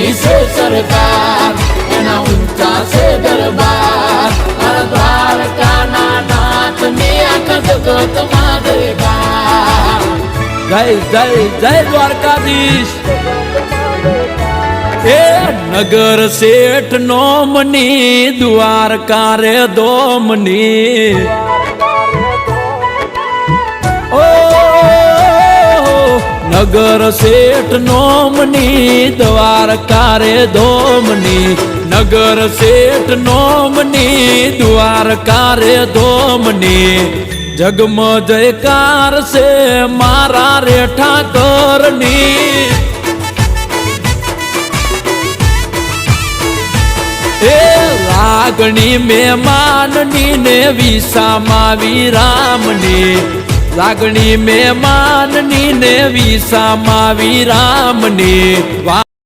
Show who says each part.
Speaker 1: ઊંચી છે સરકાર, એના ઊંચા છે દરબાર, મારા દ્વારકાના નાથની આખા જગતમાં જયકાર.
Speaker 2: જય જય જય દ્વારકાધીશ. એ નગર શેઠ નોમની દ્વારકા રે દોમની. ઓ નગર શેઠ નોમની દ્વારકા રે દોમની, નગર શેઠ નોમની દ્વારકા રે દોમની. જગમ જયકાર છે મારા રે ઠાકરની. એ લાગણી મહેમાનની ને વિસામાં વિરામની, લાગણી મહેમાનની ને વિસામાં વિરામની.